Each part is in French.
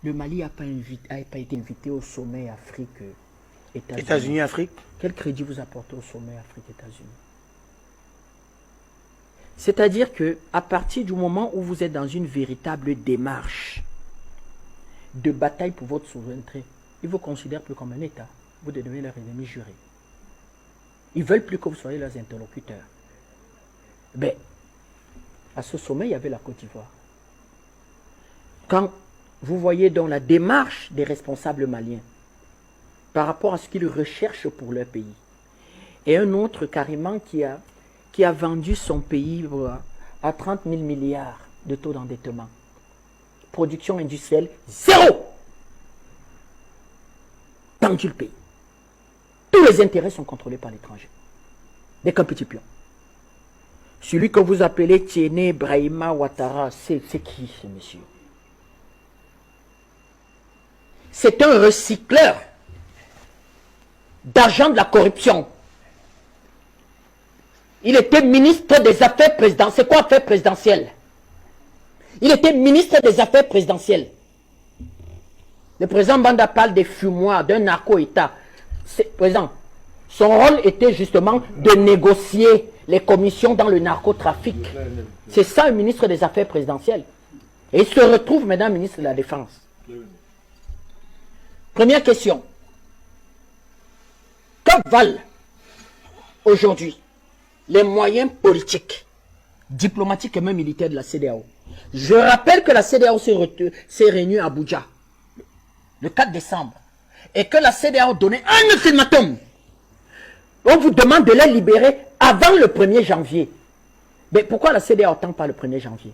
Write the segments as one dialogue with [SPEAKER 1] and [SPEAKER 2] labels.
[SPEAKER 1] Le Mali n'a pas été invité au sommet Afrique-États-Unis.
[SPEAKER 2] États-Unis-Afrique.
[SPEAKER 1] Quel crédit vous apportez au sommet Afrique-États-Unis? C'est-à-dire qu'à partir du moment où vous êtes dans une véritable démarche de bataille pour votre souveraineté, ils ne vous considèrent plus comme un État. Vous devenez leur ennemi juré. Ils ne veulent plus que vous soyez leurs interlocuteurs. Mais, à ce sommet, il y avait la Côte d'Ivoire. Quand vous voyez donc la démarche des responsables maliens par rapport à ce qu'ils recherchent pour leur pays, et un autre carrément qui a vendu son pays à 30 000 milliards de taux d'endettement. Production industrielle, zéro. Tendu le pays. Tous les intérêts sont contrôlés par l'étranger. Dès qu'un petit pion. Celui que vous appelez Tiéné Brahima Ouattara, c'est qui ce monsieur? C'est un recycleur d'argent de la corruption. Il était ministre des Affaires présidentielles. C'est quoi affaires présidentielles? Il était ministre des Affaires présidentielles. Le président Banda parle des fumoirs, d'un narco-État. Président, son rôle était justement de négocier les commissions dans le narcotrafic. C'est ça un ministre des Affaires présidentielles. Et il se retrouve maintenant ministre de la Défense. Première question. Que valent aujourd'hui les moyens politiques, diplomatiques et même militaires de la CEDEAO? Je rappelle que la CEDEAO s'est réunie à Abuja le 4 décembre et que la CEDEAO donnait un ultimatum. On vous demande de les libérer avant le 1er janvier. Mais pourquoi la CEDEAO n'attend pas le 1er janvier?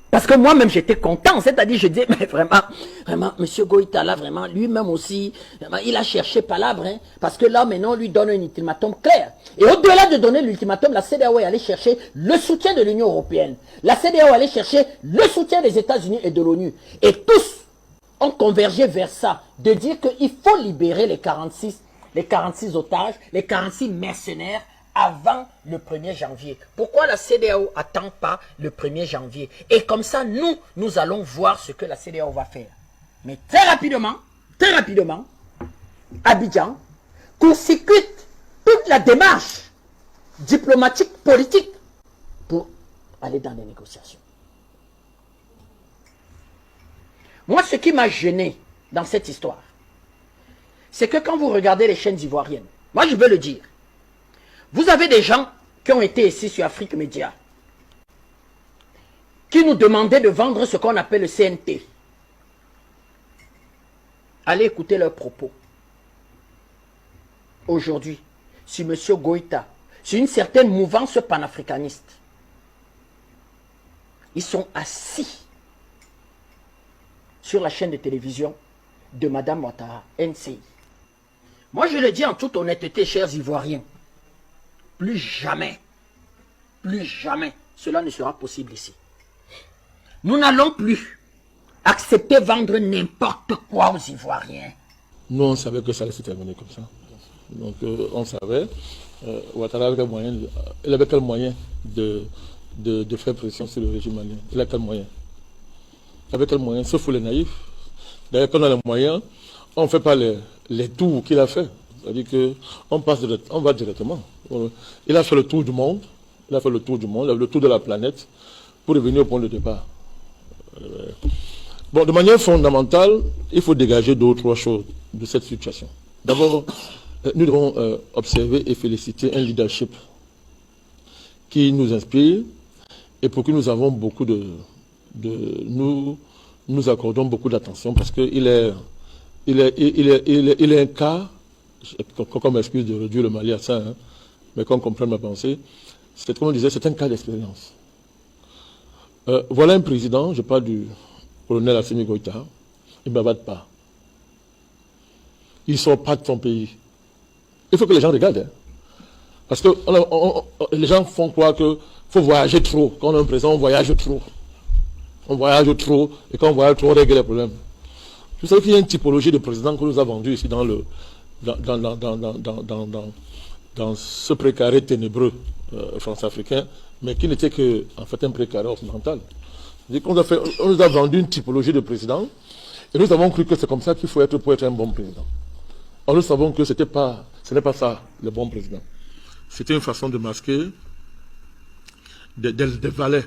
[SPEAKER 1] Parce que moi-même j'étais content, c'est-à-dire je disais, mais vraiment, M. Goïta là, vraiment, lui-même aussi, vraiment, il a cherché palabre, hein, parce que là maintenant on lui donne un ultimatum clair. Et au-delà de donner l'ultimatum, la CEDEAO est allée chercher le soutien de l'Union européenne. La CEDEAO est allée chercher le soutien des États-Unis et de l'ONU. Et tous ont convergé vers ça, de dire qu'il faut libérer les 46 otages, les 46 mercenaires, avant le 1er janvier. Pourquoi la CEDEAO n'attend pas le 1er janvier? Et comme ça, nous allons voir ce que la CEDEAO va faire. Mais très rapidement, Abidjan consécute toute la démarche diplomatique, politique, pour aller dans les négociations. Moi, ce qui m'a gêné dans cette histoire, c'est que quand vous regardez les chaînes ivoiriennes, moi je veux le dire, vous avez des gens qui ont été ici sur Afrique Média, qui nous demandaient de vendre ce qu'on appelle le CNT. Allez écouter leurs propos. Aujourd'hui, si M. Goïta, sur une certaine mouvance panafricaniste, ils sont assis sur la chaîne de télévision de Mme Ouattara, NCI. Moi, je le dis en toute honnêteté, chers Ivoiriens, plus jamais, cela ne sera possible ici. Nous n'allons plus accepter vendre n'importe quoi aux Ivoiriens.
[SPEAKER 3] Nous, on savait que ça allait se terminer comme ça. Donc, on savait, Ouattara avait quel moyen de faire pression sur le régime malien. Il a quel moyen? Il avait quel moyen? Sauf pour les naïfs. D'ailleurs, quand on a les moyens, on ne fait pas les tours qu'il a fait. C'est-à-dire qu'on va directement. Il a fait le tour du monde, le tour de la planète, pour revenir au point de départ. Bon, de manière fondamentale, il faut dégager deux ou trois choses de cette situation. D'abord, nous devons observer et féliciter un leadership qui nous inspire et pour qui nous avons beaucoup nous accordons beaucoup d'attention parce qu'il est un cas, comme excuse de réduire le Mali à ça, hein, mais qu'on comprenne ma pensée, c'est comme on disait, c'est un cas d'expérience. Voilà un président, je parle du colonel Assimi Goïta, il ne bavade pas. Il ne sort pas de son pays. Il faut que les gens regardent. Hein. Parce que les gens font croire qu'il faut voyager trop. Quand on a un président, on voyage trop. On voyage trop, et quand on voyage trop, on règle les problèmes. Vous savez qu'il y a une typologie de président que nous avons vendue ici dans ce précaré ténébreux france-africain, mais qui n'était qu'en fait un précaré occidental. On nous a vendu une typologie de président Et nous avons cru que c'est comme ça qu'il faut être pour être un bon président. Or, nous savons que ce n'est pas ça, le bon président. C'était une façon de masquer des valets,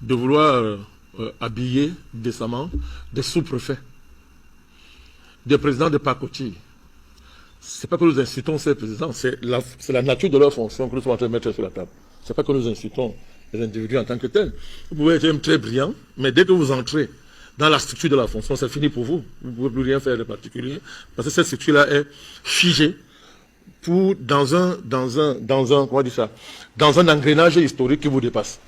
[SPEAKER 3] de vouloir habiller décemment des sous-préfets, des présidents de pacotille. Ce n'est pas que nous incitons ces présidents, c'est la nature de leur fonction que nous sommes en train de mettre sur la table. Ce n'est pas que nous incitons les individus en tant que tels. Vous pouvez être très brillant, mais dès que vous entrez dans la structure de la fonction, c'est fini pour vous. Vous ne pouvez plus rien faire de particulier, parce que cette structure-là est figée dans un engrenage historique qui vous dépasse.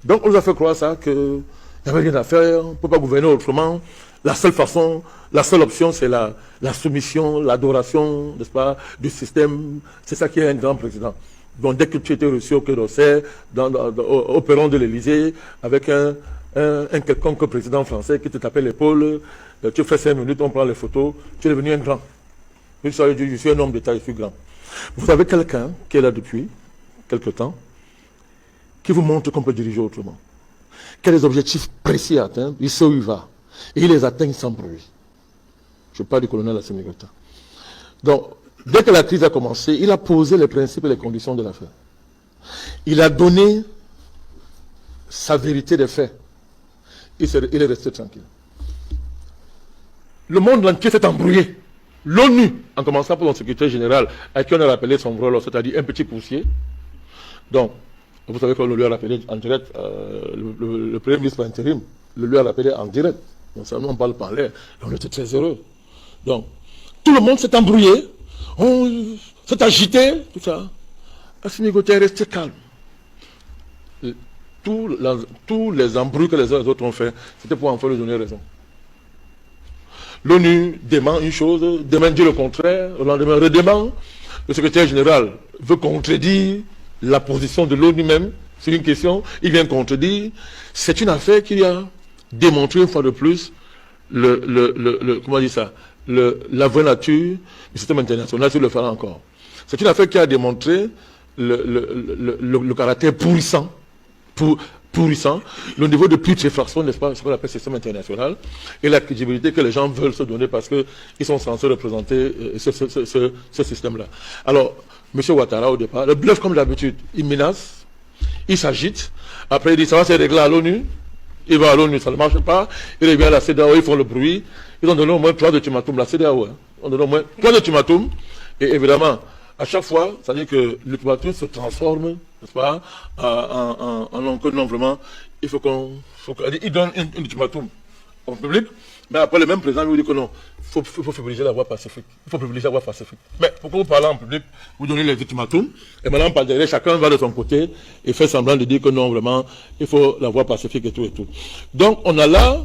[SPEAKER 3] Donc on nous a fait croire ça, qu'il n'y avait rien à faire, on ne peut pas gouverner autrement. La seule façon, la seule option, c'est la soumission, l'adoration, n'est-ce pas, du système. C'est ça qui est un grand président. Donc dès que tu étais reçu au Quai d'Orsay, au perron de l'Élysée, avec un quelconque président français qui te tapait l'épaule, tu fais 5 minutes, on prend les photos, tu es devenu un grand. Je suis un homme d'État, je suis grand. Vous avez quelqu'un qui est là depuis quelque temps, qui vous montre qu'on peut diriger autrement. Quels des objectifs précis à atteindre, il sait où il va. Et il les atteint sans bruit. Je parle du colonel Assimi Goïta. Donc, dès que la crise a commencé, il a posé les principes et les conditions de l'affaire. Il a donné sa vérité des faits. Il est resté tranquille. Le monde entier s'est embrouillé. L'ONU, en commençant par son secrétaire général, à qui on a rappelé son rôle, c'est-à-dire un petit poussier. Donc, vous savez qu'on lui a rappelé en direct, le premier ministre par intérim, le lui a rappelé en direct. Donc, ça, nous, on parle pas en l'air. On était très heureux. Donc, tout le monde s'est embrouillé, on s'est agité, tout ça. Assimi Goïta est resté calme. Tous les embrouilles que les uns et les autres ont fait, c'était pour en faire lui donner raison. L'ONU dément une chose, demain dit le contraire, le lendemain redément. Le secrétaire général veut contredire la position de l'ONU même sur une question, il vient contredire. C'est une affaire qui a démontré une fois de plus comment on dit ça, la vraie nature du système international, si le fera encore. C'est une affaire qui a démontré le caractère pourrissant, le niveau de putréfaction, n'est-ce pas, ce qu'on appelle le système international, et la crédibilité que les gens veulent se donner parce qu'ils sont censés représenter ce système-là. Alors, M. Ouattara, au départ, le bluff comme d'habitude, il menace, il s'agite, après il dit ça va se régler à l'ONU, il va à l'ONU, ça ne marche pas, il revient à la CEDEAO, ils font le bruit, ils ont donné au moins 3 ultimatums, la CEDEAO, on donne au moins 3 ultimatums, et évidemment, à chaque fois, ça veut dire que l'ultimatum se transforme, n'est-ce pas, en non, vraiment, il faut il donne un ultimatum au public, mais après le même président lui dit que non, il faut privilégier la voie pacifique. Il faut privilégier la voie pacifique. Mais pourquoi vous parlez en public, vous donnez les ultimatums, et maintenant par derrière, chacun va de son côté et fait semblant de dire que non, vraiment, il faut la voie pacifique et tout et tout. Donc on a là,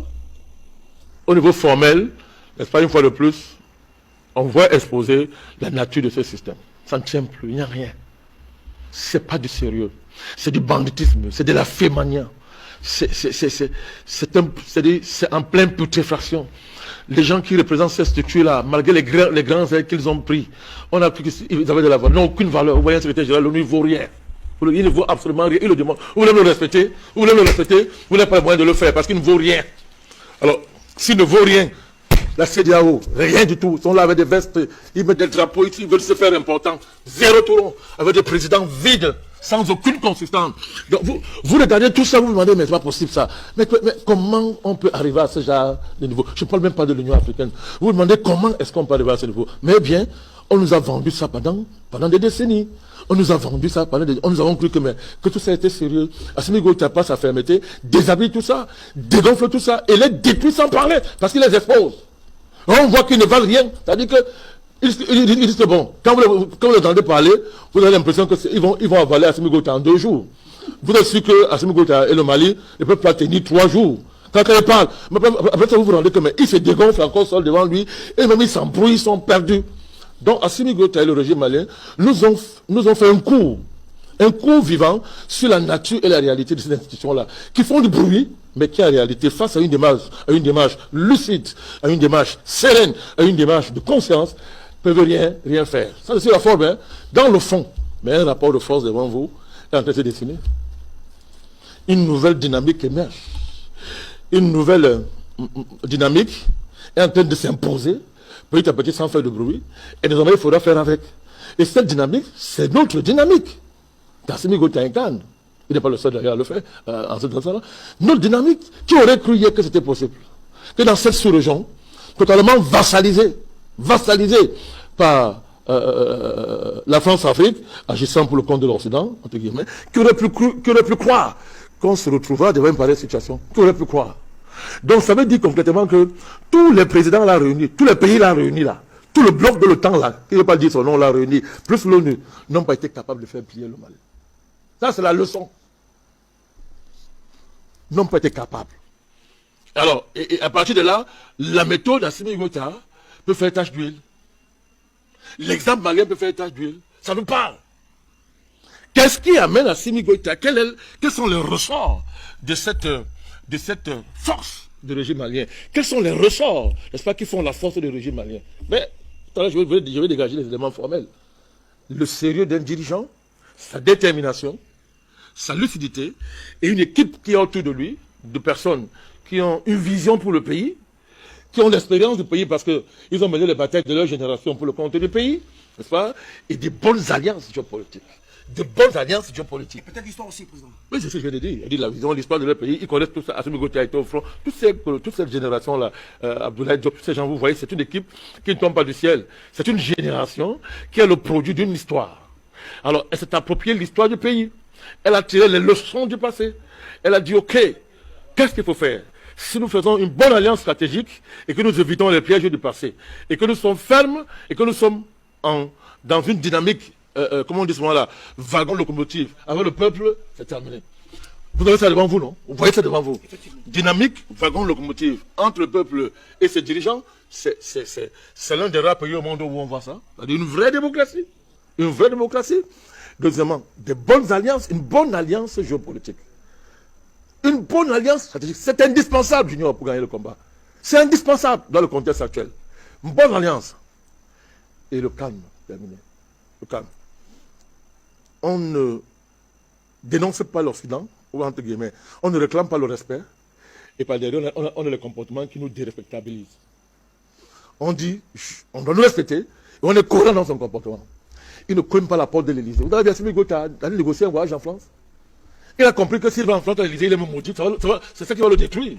[SPEAKER 3] au niveau formel, n'est-ce pas, une fois de plus, on voit exposer la nature de ce système. Ça ne tient plus, il n'y a rien. C'est pas du sérieux. C'est du banditisme, c'est de la fémania. C'est en pleine putréfaction. Les gens qui représentent ces structures-là, malgré les grands aides qu'ils ont pris, on a cru qu'ils avaient de la valeur. Ils n'ont aucune valeur. Vous voyez, un secrétaire général, l'ONU ne vaut rien. Il ne vaut absolument rien. Il le demande. Vous voulez le respecter? Vous voulez le respecter? Vous n'avez pas le moyen de le faire parce qu'il ne vaut rien. Alors, s'il ne vaut rien, la CEDEAO, rien du tout. Ils sont là avec des vestes, ils mettent des drapeaux ici, ils veulent se faire important. Zéro tour, avec des présidents vides, sans aucune consistance. Donc vous regardez tout ça, vous vous demandez, mais c'est pas possible ça. Mais comment on peut arriver à ce genre de niveau? Je ne parle même pas de l'Union africaine. Vous vous demandez comment est-ce qu'on peut arriver à ce niveau? Mais bien, on nous a vendu ça pendant des décennies. On nous a vendu ça pendant des décennies. Nous avons cru que tout ça était sérieux. Assimi Goïta passe sa fermeté, déshabille tout ça, dégonfle tout ça, et les détruit sans parler, parce qu'il les expose. On voit qu'ils ne valent rien. C'est-à-dire que ils disent que bon, quand vous les entendez parler, vous avez l'impression qu'ils vont avaler Assimi Goïta en 2 jours. Vous êtes sûr que Assimi Goïta et le Mali ne peuvent pas tenir 3 jours. Quand ils parlent, après ça vous vous rendez compte, ils se dégonflent encore seul devant lui, et même ils s'embrouillent, ils sont perdus. Donc Assimi Goïta et le régime malien nous ont fait un cours vivant sur la nature et la réalité de ces institutions-là, qui font du bruit, mais qui en réalité, face à une démarche lucide, à une démarche sereine, à une démarche de conscience, ne peuvent rien faire. Ça, c'est la forme, hein. Dans le fond, mais un rapport de force devant vous est en train de se dessiner. Une nouvelle dynamique émerge. Une nouvelle dynamique est en train de s'imposer petit à petit sans faire de bruit. Et désormais, il faudra faire avec. Et cette dynamique, c'est notre dynamique. Assimi Goïta incarne. Il n'est pas le seul d'ailleurs à le faire en ce sens-là. Notre dynamique, qui aurait cru hier que c'était possible? Que dans cette sous-région, totalement vassalisée par la France-Afrique, agissant pour le compte de l'Occident, entre guillemets, qui aurait pu croire qu'on se retrouvera devant une pareille situation? Qui aurait pu croire? Donc ça veut dire complètement que tous les présidents l'ont réuni, tous les pays l'ont réuni là, tout le bloc de l'OTAN là, qui ne veut pas dire son nom l'a réuni, plus l'ONU, n'ont pas été capables de faire plier le Mali. Ça c'est la leçon. N'ont pas été capables. Alors, et à partir de là, la méthode d'Assimi Goïta peut faire tache d'huile. L'exemple malien peut faire tache d'huile. Ça nous parle. Qu'est-ce qui amène Assimi Goïta? Quels sont les ressorts de cette force du régime malien? Quels sont les ressorts, n'est-ce pas, qui font la force du régime malien? Mais, tout à l'heure, je vais dégager les éléments formels. Le sérieux d'un dirigeant, sa détermination, sa lucidité, et une équipe qui est autour de lui, de personnes qui ont une vision pour le pays, qui ont l'expérience du pays parce qu'ils ont mené les batailles de leur génération pour le compte du pays, n'est-ce pas? Et des bonnes alliances géopolitiques. De bonnes alliances géopolitiques.
[SPEAKER 1] Peut-être l'histoire aussi, président.
[SPEAKER 3] Oui, c'est ce que je viens de dire. Il dit la vision, l'histoire de leur pays. Ils connaissent tout ça. Assimi Goïta a été au front. Toute cette génération-là, Abdoulaye Diop, tous ces gens, vous voyez, c'est une équipe qui ne tombe pas du ciel. C'est une génération qui est le produit d'une histoire. Alors, elle s'est appropriée l'histoire du pays. Elle a tiré les leçons du passé. Elle a dit, OK, qu'est-ce qu'il faut faire? Si nous faisons une bonne alliance stratégique et que nous évitons les pièges du passé, et que nous sommes fermes, et que nous sommes dans une dynamique, comment on dit souvent là, wagon locomotive, avec le peuple, c'est terminé. Vous avez ça devant vous, non? Vous voyez ça devant vous. Dynamique, wagon locomotive, entre le peuple et ses dirigeants, c'est l'un des rares pays au monde où on voit ça. C'est-à-dire une vraie démocratie. Une vraie démocratie. Deuxièmement, des bonnes alliances, une bonne alliance géopolitique. Une bonne alliance stratégique, c'est indispensable, Junior, pour gagner le combat. C'est indispensable dans le contexte actuel. Une bonne alliance. Et le calme, terminé. Le calme. On ne dénonce pas l'Occident, ou entre guillemets, on ne réclame pas le respect, et par derrière, on a les comportements qui nous dérespectabilisent. On dit, on doit nous respecter, et on est cohérent dans son comportement. Il ne cogne pas la porte de l'Élysée. Vous avez vu Assimi Goïta d'aller négocier un voyage en France? Il a compris que s'il va en France à l'Élysée, il est même maudit. C'est ça qui va le détruire.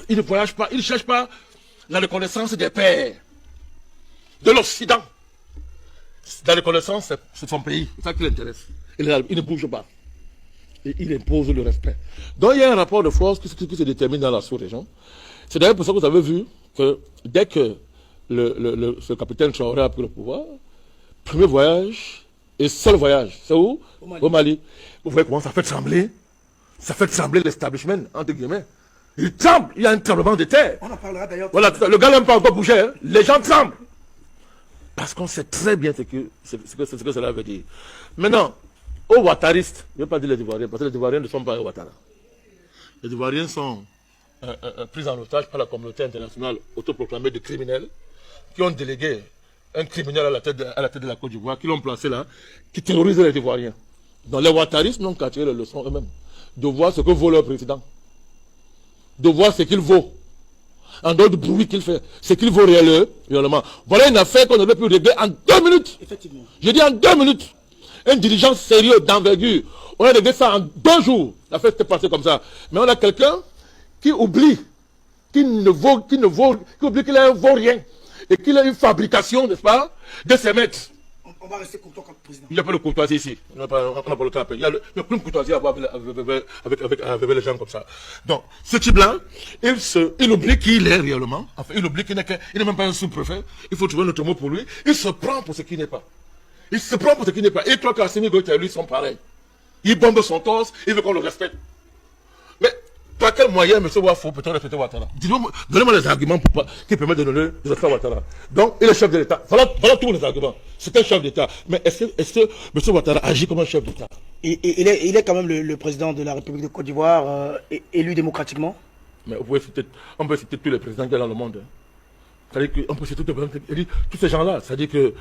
[SPEAKER 3] Il ne voyage pas, il ne cherche pas la reconnaissance des pères, de l'Occident. La reconnaissance, c'est son pays. C'est ça qui l'intéresse. Il ne bouge pas. Et il impose le respect. Donc il y a un rapport de force qui se détermine dans la sous-région. C'est d'ailleurs pour ça que vous avez vu que dès que ce capitaine Traoré a pris le pouvoir, premier voyage et seul voyage, c'est où? Au Mali. Vous voyez comment ça fait trembler? Ça fait trembler l'establishment, entre guillemets. Il tremble, il y a un tremblement de terre.
[SPEAKER 1] On en parlera d'ailleurs.
[SPEAKER 3] Voilà, le gars n'aime pas encore bouger, hein. Les gens tremblent. Parce qu'on sait très bien ce que cela veut dire. Maintenant, aux Ouattaristes, je ne vais pas dire les Ivoiriens, parce que les Ivoiriens ne sont pas Ouattara. Les Ivoiriens sont pris en otage par la communauté internationale autoproclamée de criminels qui ont délégué un criminel à la tête de la Côte d'Ivoire, qui l'ont placé là, qui terrorise les Ivoiriens. Donc les Ouattaristes n'ont qu'à tirer les leçons eux-mêmes, de voir ce que vaut leur président, de voir ce qu'il vaut, en dehors du bruit qu'il fait, ce qu'il vaut réellement. Voilà une affaire qu'on aurait pu régler en 2 minutes.
[SPEAKER 1] Effectivement. Je
[SPEAKER 3] dis en 2 minutes. Un dirigeant sérieux, d'envergure, on a réglé ça en 2 jours. L'affaire s'est passée comme ça. Mais on a quelqu'un qui oublie, qui oublie qu'il a un vaut-rien. Et qu'il a une fabrication, n'est-ce pas, de ses maîtres.
[SPEAKER 1] On va rester content comme président.
[SPEAKER 3] Il n'y a pas de courtoisie ici. On n'a pas le temps à payer. Il n'y a plus de courtoisie à avoir avec les gens comme ça. Donc, ce type-là, il oublie qui il est réellement. Enfin, il oublie qu'il n'est même pas un sous-préfet. Il faut trouver un autre mot pour lui. Il se prend pour ce qu'il n'est pas. Il se prend pour ce qu'il n'est pas. Et toi, qu'Assimi Goïta et lui sont pareils. Il bombe son torse, il veut qu'on le respecte. Mais, par quel moyen, M. Wafo, peut-on respecter Ouattara? Donnez-moi les arguments qui permettent de donner des affaires à Ouattara. Donc, il est chef de l'État. Voilà tous les arguments. C'est un chef d'État. Mais est-ce que M. Ouattara agit comme un chef d'État?
[SPEAKER 1] Il est quand même le président de la République de Côte d'Ivoire, élu démocratiquement.
[SPEAKER 3] Mais on peut citer tous les présidents qu'il y a dans le monde. C'est-à-dire qu'on peut citer tous ces gens-là. C'est-à-dire que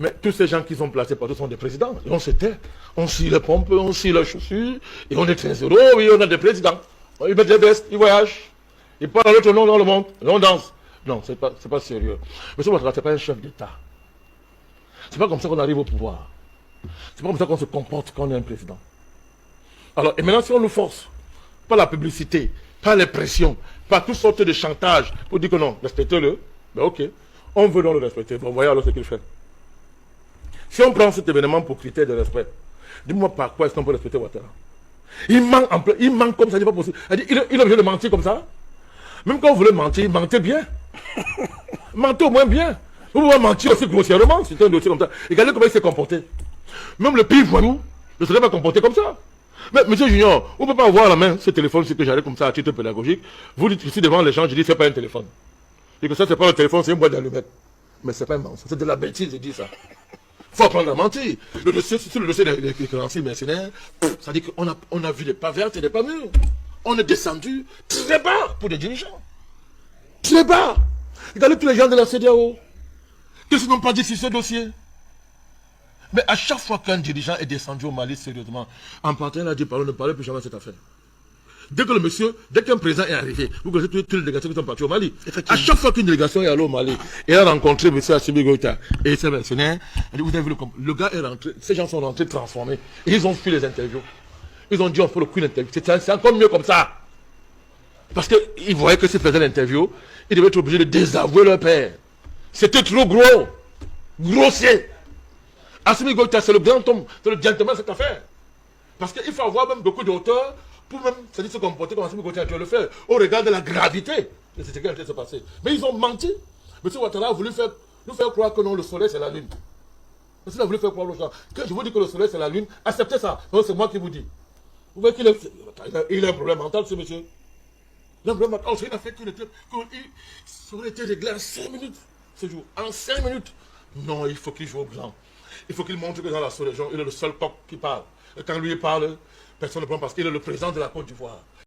[SPEAKER 3] mais tous ces gens qui sont placés partout sont des présidents. Et on se tait. On scie les pompes, on scie les chaussures, et on est très heureux, oui, on a des présidents. Ils mettent des vestes, ils voyagent. Il parle à notre nom dans le monde. On danse. Non, c'est pas sérieux. Monsieur Ouattara, c'est pas un chef d'État. C'est pas comme ça qu'on arrive au pouvoir. C'est pas comme ça qu'on se comporte quand on est un président. Alors, et maintenant, si on nous force, par la publicité, par les pressions, par toutes sortes de chantages, pour dire que non, respectez-le, ben ok, on veut donc le respecter. Bon, voyez alors ce qu'il fait. Si on prend cet événement pour critère de respect, dis-moi par quoi est-ce qu'on peut respecter Ouattara? Il manque comme ça, c'est pas possible. Il est obligé de mentir comme ça. Même quand vous voulez mentir, mentez bien. Mentez au moins bien. Vous pouvez mentir aussi grossièrement, c'est un dossier comme ça. Regardez comment il s'est comporté. Même le pire voyou ne serait pas comporté comme ça. Mais monsieur Junior, on ne peut pas avoir à la main ce téléphone, c'est que j'allais comme ça à titre pédagogique. Vous dites ici devant les gens, je dis c'est pas un téléphone. Et que ça c'est pas un téléphone, c'est une boîte d'allumettes. Mais c'est pas un mensonge, c'est de la bêtise de dire ça. Faut apprendre à mentir. Le dossier, c'est le dossier des créanciers mercenaires. Ça dit qu'on a vu des pas vertes et des pas mûres. On est descendu très bas pour des dirigeants. Très bas. Regardez tous les gens de la CEDEAO. Qu'est-ce qu'ils n'ont pas dit sur ce dossier? Mais à chaque fois qu'un dirigeant est descendu au Mali sérieusement, en partant, il a dit ne parlez plus jamais de cette affaire. Dès qu'un président est arrivé, vous connaissez toutes les délégations qui sont parties au Mali. À chaque fois qu'une délégation est allée au Mali, et a rencontré M. Assimi Goïta et ses mercenaires, vous avez vu le gars est rentré, ces gens sont rentrés transformés. Et ils ont fui les interviews. Ils ont dit on fait le coup d'interview. C'est encore mieux comme ça. Parce qu'ils voyaient que s'ils faisaient l'interview, ils devaient être obligés de désavouer leur père. C'était trop gros. Grossier. Assimi Goïta, c'est le grand homme, c'est le gentleman de cette affaire. Parce qu'il faut avoir même beaucoup de hauteur pour même se comporter comme Assimi Goïta le fait, au regard de la gravité de ce qui est en train de se passer. Mais ils ont menti. M. Ouattara a voulu nous faire croire que non, le soleil c'est la lune. Parce qu'il a voulu faire croire aux gens. Quand je vous dis que le soleil c'est la lune, acceptez ça. Non, c'est moi qui vous dis. Vous voyez qu'il a un problème mental, ce monsieur. Il a un problème mental. Il a fait ça aurait été réglé en 5 minutes ce jour. En 5 minutes. Non, il faut qu'il joue au blanc. Il faut qu'il montre que dans la sous-région, il est le seul coq qui parle. Et quand lui parle, personne ne prend parce qu'il est le président de la Côte d'Ivoire.